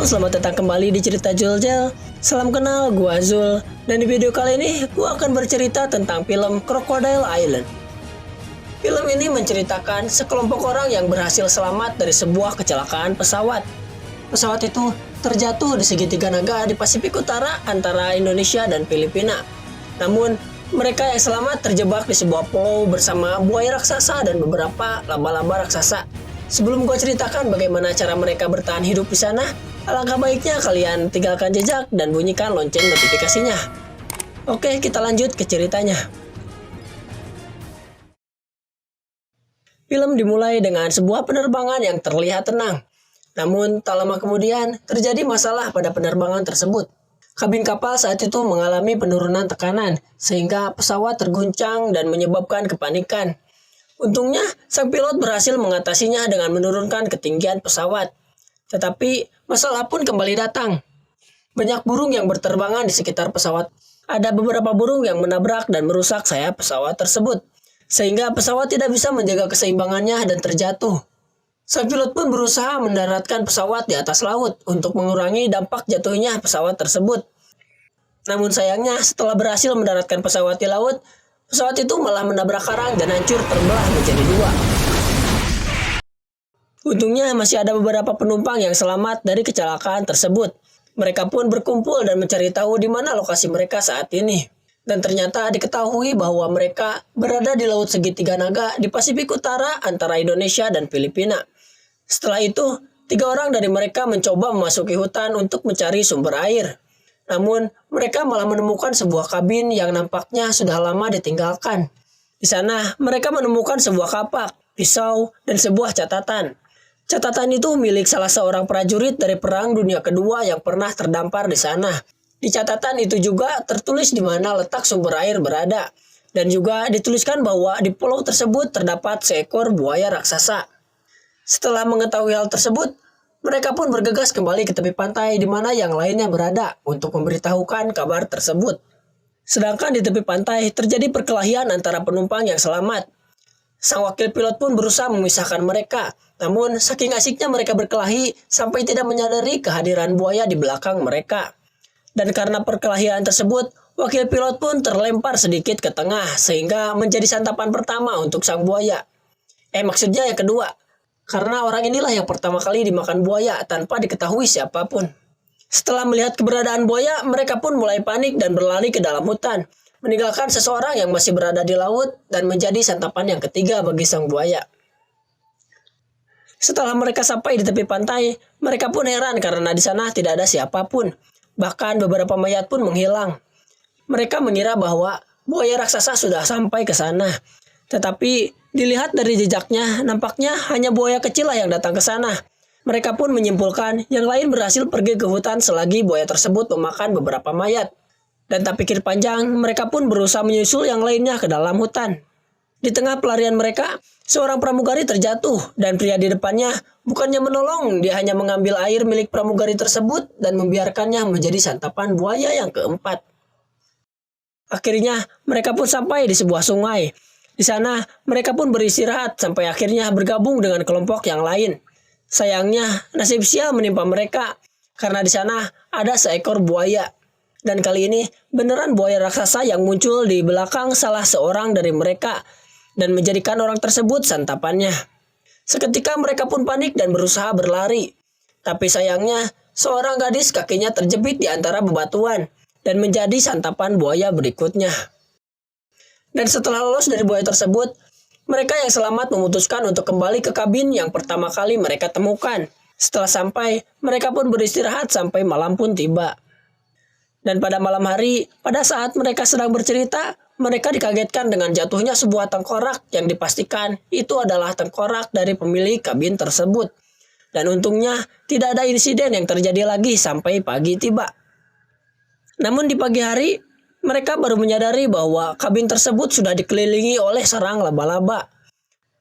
selamat datang kembali di cerita Juljel. Salam kenal, gua Zul. Dan di video kali ini, gua akan bercerita tentang film Crocodile Island. Film ini menceritakan sekelompok orang yang berhasil selamat dari sebuah kecelakaan pesawat. Pesawat itu terjatuh di segitiga naga di Pasifik Utara antara Indonesia dan Filipina. Namun, mereka yang selamat terjebak di sebuah pulau bersama buaya raksasa dan beberapa laba-laba raksasa. Sebelum gue ceritakan bagaimana cara mereka bertahan hidup di sana, alangkah baiknya kalian tinggalkan jejak dan bunyikan lonceng notifikasinya. Oke, kita lanjut ke ceritanya. Film dimulai dengan sebuah penerbangan yang terlihat tenang. Namun, tak lama kemudian terjadi masalah pada penerbangan tersebut. Kabin kapal saat itu mengalami penurunan tekanan, sehingga pesawat terguncang dan menyebabkan kepanikan. Untungnya, sang pilot berhasil mengatasinya dengan menurunkan ketinggian pesawat. Tetapi, masalah pun kembali datang. Banyak burung yang berterbangan di sekitar pesawat. Ada beberapa burung yang menabrak dan merusak sayap pesawat tersebut, sehingga pesawat tidak bisa menjaga keseimbangannya dan terjatuh. Sang pilot pun berusaha mendaratkan pesawat di atas laut untuk mengurangi dampak jatuhnya pesawat tersebut. Namun sayangnya, setelah berhasil mendaratkan pesawat di laut, pesawat itu malah menabrak karang dan hancur terbelah menjadi dua. Untungnya masih ada beberapa penumpang yang selamat dari kecelakaan tersebut. Mereka pun berkumpul dan mencari tahu di mana lokasi mereka saat ini. Dan ternyata diketahui bahwa mereka berada di Laut Segitiga Naga di Pasifik Utara antara Indonesia dan Filipina. Setelah itu, 3 orang dari mereka mencoba memasuki hutan untuk mencari sumber air. Namun, mereka malah menemukan sebuah kabin yang nampaknya sudah lama ditinggalkan. Di sana, mereka menemukan sebuah kapak, pisau, dan sebuah catatan. Catatan itu milik salah seorang prajurit dari Perang Dunia Kedua yang pernah terdampar di sana. Di catatan itu juga tertulis di mana letak sumber air berada. Dan juga dituliskan bahwa di pulau tersebut terdapat seekor buaya raksasa. Setelah mengetahui hal tersebut, mereka pun bergegas kembali ke tepi pantai di mana yang lainnya berada untuk memberitahukan kabar tersebut. Sedangkan di tepi pantai terjadi perkelahian antara penumpang yang selamat. Sang wakil pilot pun berusaha memisahkan mereka, namun saking asiknya mereka berkelahi sampai tidak menyadari kehadiran buaya di belakang mereka. Dan karena perkelahian tersebut, wakil pilot pun terlempar sedikit ke tengah sehingga menjadi santapan pertama untuk sang buaya. Maksudnya yang kedua. Karena orang inilah yang pertama kali dimakan buaya tanpa diketahui siapapun. Setelah melihat keberadaan buaya, mereka pun mulai panik dan berlari ke dalam hutan, meninggalkan seseorang yang masih berada di laut dan menjadi santapan yang ketiga bagi sang buaya. Setelah mereka sampai di tepi pantai, mereka pun heran karena di sana tidak ada siapapun. Bahkan beberapa mayat pun menghilang. Mereka mengira bahwa buaya raksasa sudah sampai ke sana. Tetapi dilihat dari jejaknya, nampaknya hanya buaya kecil lah yang datang ke sana. Mereka pun menyimpulkan yang lain berhasil pergi ke hutan selagi buaya tersebut memakan beberapa mayat. Dan tak pikir panjang, mereka pun berusaha menyusul yang lainnya ke dalam hutan. Di tengah pelarian mereka, seorang pramugari terjatuh dan pria di depannya bukannya menolong, dia hanya mengambil air milik pramugari tersebut dan membiarkannya menjadi santapan buaya yang keempat. Akhirnya, mereka pun sampai di sebuah sungai. Di sana, mereka pun beristirahat sampai akhirnya bergabung dengan kelompok yang lain. Sayangnya, nasib sial menimpa mereka karena di sana ada seekor buaya. Dan kali ini, beneran buaya raksasa yang muncul di belakang salah seorang dari mereka dan menjadikan orang tersebut santapannya. Seketika mereka pun panik dan berusaha berlari. Tapi sayangnya, seorang gadis kakinya terjepit di antara bebatuan dan menjadi santapan buaya berikutnya. Dan setelah lolos dari buaya tersebut, mereka yang selamat memutuskan untuk kembali ke kabin yang pertama kali mereka temukan. Setelah sampai, mereka pun beristirahat sampai malam pun tiba. Dan pada malam hari, pada saat mereka sedang bercerita, mereka dikagetkan dengan jatuhnya sebuah tengkorak yang dipastikan itu adalah tengkorak dari pemilik kabin tersebut. Dan untungnya, tidak ada insiden yang terjadi lagi sampai pagi tiba. Namun di pagi hari, mereka baru menyadari bahwa kabin tersebut sudah dikelilingi oleh sarang laba-laba.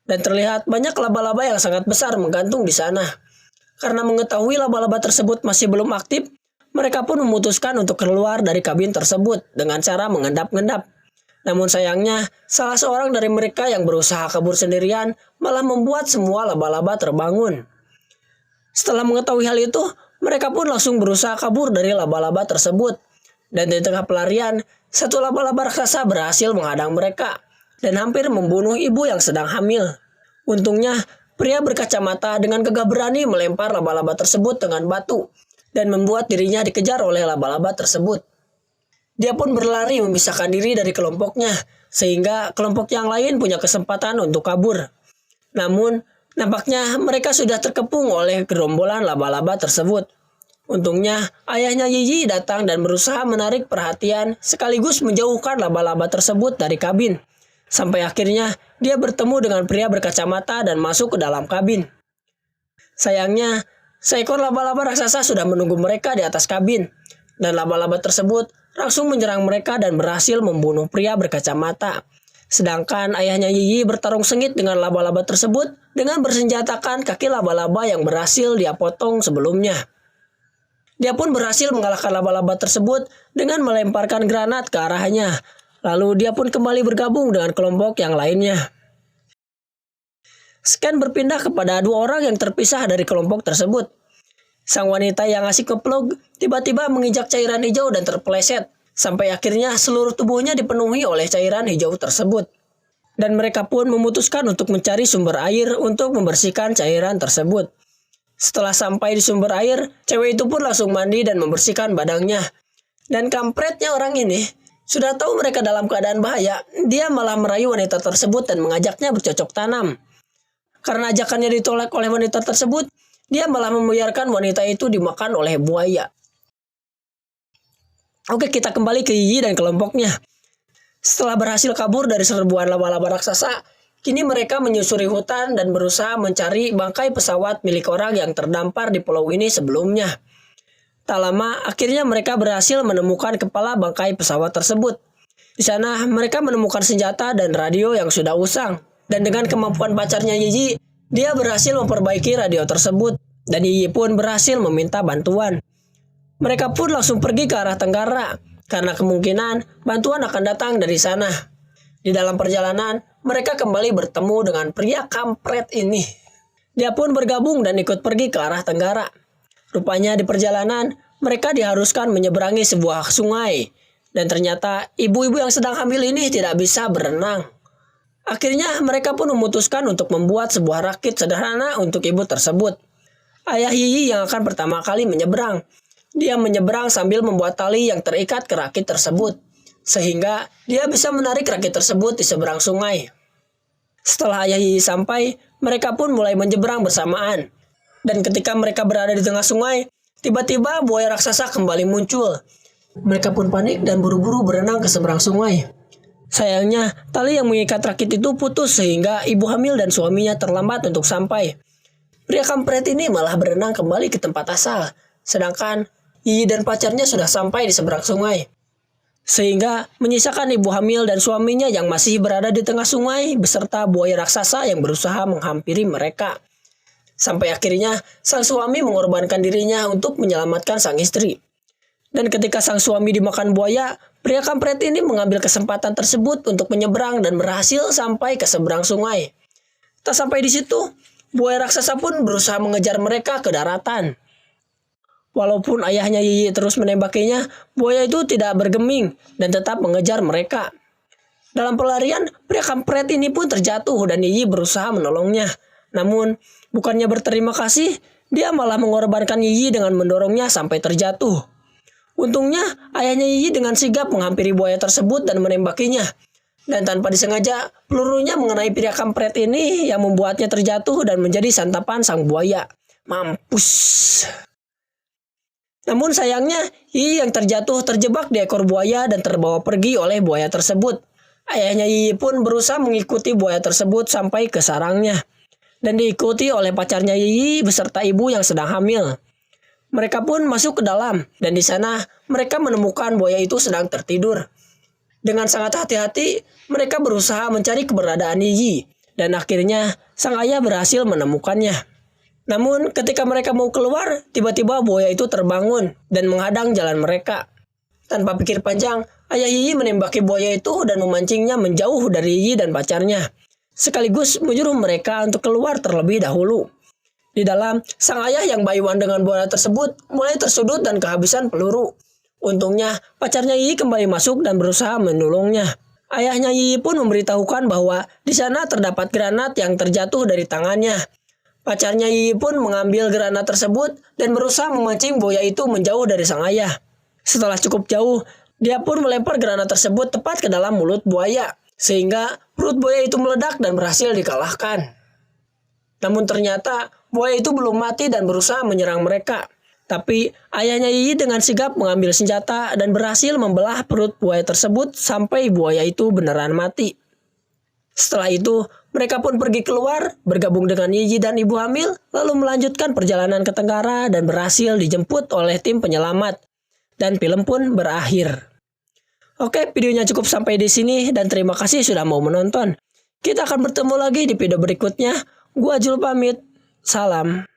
Dan terlihat banyak laba-laba yang sangat besar menggantung di sana. Karena mengetahui laba-laba tersebut masih belum aktif, mereka pun memutuskan untuk keluar dari kabin tersebut dengan cara mengendap-endap. Namun sayangnya, salah seorang dari mereka yang berusaha kabur sendirian malah membuat semua laba-laba terbangun. Setelah mengetahui hal itu, mereka pun langsung berusaha kabur dari laba-laba tersebut. Dan di tengah pelarian, satu laba-laba raksasa berhasil menghadang mereka dan hampir membunuh ibu yang sedang hamil. Untungnya, pria berkacamata dengan gegah berani melempar laba-laba tersebut dengan batu dan membuat dirinya dikejar oleh laba-laba tersebut. Dia pun berlari memisahkan diri dari kelompoknya, sehingga kelompok yang lain punya kesempatan untuk kabur. Namun, nampaknya mereka sudah terkepung oleh gerombolan laba-laba tersebut. Untungnya, ayahnya Yiyi datang dan berusaha menarik perhatian sekaligus menjauhkan laba-laba tersebut dari kabin. Sampai akhirnya, dia bertemu dengan pria berkacamata dan masuk ke dalam kabin. Sayangnya, seekor laba-laba raksasa sudah menunggu mereka di atas kabin. Dan laba-laba tersebut langsung menyerang mereka dan berhasil membunuh pria berkacamata. Sedangkan ayahnya Yiyi bertarung sengit dengan laba-laba tersebut dengan bersenjatakan kaki laba-laba yang berhasil dia potong sebelumnya. Dia pun berhasil mengalahkan laba-laba tersebut dengan melemparkan granat ke arahnya. Lalu dia pun kembali bergabung dengan kelompok yang lainnya. Scan berpindah kepada dua orang yang terpisah dari kelompok tersebut. Sang wanita yang asik ngeplog tiba-tiba menginjak cairan hijau dan terpeleset, sampai akhirnya seluruh tubuhnya dipenuhi oleh cairan hijau tersebut. Dan mereka pun memutuskan untuk mencari sumber air untuk membersihkan cairan tersebut. Setelah sampai di sumber air, cewek itu pun langsung mandi dan membersihkan badannya. Dan kampretnya orang ini, sudah tahu mereka dalam keadaan bahaya, dia malah merayu wanita tersebut dan mengajaknya bercocok tanam. Karena ajakannya ditolak oleh wanita tersebut, dia malah membiarkan wanita itu dimakan oleh buaya. Oke, kita kembali ke Yiyi dan kelompoknya. Setelah berhasil kabur dari serbuan laba-laba raksasa, kini mereka menyusuri hutan dan berusaha mencari bangkai pesawat milik orang yang terdampar di pulau ini sebelumnya. Tak lama, akhirnya mereka berhasil menemukan kepala bangkai pesawat tersebut. Di sana, mereka menemukan senjata dan radio yang sudah usang. Dan dengan kemampuan pacarnya Yiyi, dia berhasil memperbaiki radio tersebut. Dan Yiyi pun berhasil meminta bantuan. Mereka pun langsung pergi ke arah tenggara, karena kemungkinan bantuan akan datang dari sana. Di dalam perjalanan, mereka kembali bertemu dengan pria kampret ini. Dia pun bergabung dan ikut pergi ke arah tenggara. Rupanya di perjalanan, mereka diharuskan menyeberangi sebuah sungai. Dan ternyata ibu-ibu yang sedang hamil ini tidak bisa berenang. Akhirnya mereka pun memutuskan untuk membuat sebuah rakit sederhana untuk ibu tersebut. Ayah Yiyi yang akan pertama kali menyeberang. Dia menyeberang sambil membuat tali yang terikat ke rakit tersebut. Sehingga dia bisa menarik rakit tersebut di seberang sungai. Setelah ayah Yiyi sampai, mereka pun mulai menyeberang bersamaan. Dan ketika mereka berada di tengah sungai, tiba-tiba buaya raksasa kembali muncul. Mereka pun panik dan buru-buru berenang ke seberang sungai. Sayangnya, tali yang mengikat rakit itu putus sehingga ibu hamil dan suaminya terlambat untuk sampai. Pria kampret ini malah berenang kembali ke tempat asal, sedangkan Yiyi dan pacarnya sudah sampai di seberang sungai. Sehingga menyisakan ibu hamil dan suaminya yang masih berada di tengah sungai beserta buaya raksasa yang berusaha menghampiri mereka. Sampai akhirnya sang suami mengorbankan dirinya untuk menyelamatkan sang istri. Dan ketika sang suami dimakan buaya, pria kampret ini mengambil kesempatan tersebut untuk menyeberang dan berhasil sampai ke seberang sungai. Tak sampai di situ, buaya raksasa pun berusaha mengejar mereka ke daratan. Walaupun ayahnya Yiyi terus menembakinya, buaya itu tidak bergeming dan tetap mengejar mereka. Dalam pelarian, pria kampret ini pun terjatuh dan Yiyi berusaha menolongnya. Namun, bukannya berterima kasih, dia malah mengorbankan Yiyi dengan mendorongnya sampai terjatuh. Untungnya, ayahnya Yiyi dengan sigap menghampiri buaya tersebut dan menembakinya. Dan tanpa disengaja, pelurunya mengenai pria kampret ini yang membuatnya terjatuh dan menjadi santapan sang buaya. Mampus. Namun sayangnya, Yiyi yang terjatuh terjebak di ekor buaya dan terbawa pergi oleh buaya tersebut. Ayahnya Yiyi pun berusaha mengikuti buaya tersebut sampai ke sarangnya. Dan diikuti oleh pacarnya Yiyi beserta ibu yang sedang hamil. Mereka pun masuk ke dalam, dan di sana mereka menemukan buaya itu sedang tertidur. Dengan sangat hati-hati, mereka berusaha mencari keberadaan Yiyi, dan akhirnya sang ayah berhasil menemukannya. Namun ketika mereka mau keluar, tiba-tiba buaya itu terbangun dan menghadang jalan mereka. Tanpa pikir panjang, ayah Yiyi menembaki buaya itu dan memancingnya menjauh dari Yiyi dan pacarnya, sekaligus menyuruh mereka untuk keluar terlebih dahulu. Di dalam, sang ayah yang Baiwan dengan buaya tersebut mulai tersudut dan kehabisan peluru. Untungnya, pacarnya Yiyi kembali masuk dan berusaha menolongnya. Ayahnya Yiyi pun memberitahukan bahwa di sana terdapat granat yang terjatuh dari tangannya. Pacarnya Yiyi pun mengambil granat tersebut dan berusaha memancing buaya itu menjauh dari sang ayah. Setelah cukup jauh, dia pun melempar granat tersebut tepat ke dalam mulut buaya, sehingga perut buaya itu meledak dan berhasil dikalahkan. Namun ternyata buaya itu belum mati dan berusaha menyerang mereka. Tapi ayahnya Yiyi dengan sigap mengambil senjata dan berhasil membelah perut buaya tersebut sampai buaya itu beneran mati. Setelah itu, mereka pun pergi keluar, bergabung dengan Yiyi dan ibu hamil, lalu melanjutkan perjalanan ke Tenggara dan berhasil dijemput oleh tim penyelamat. Dan film pun berakhir. Oke, videonya cukup sampai di sini dan terima kasih sudah mau menonton. Kita akan bertemu lagi di video berikutnya. Gua Jul pamit. Salam.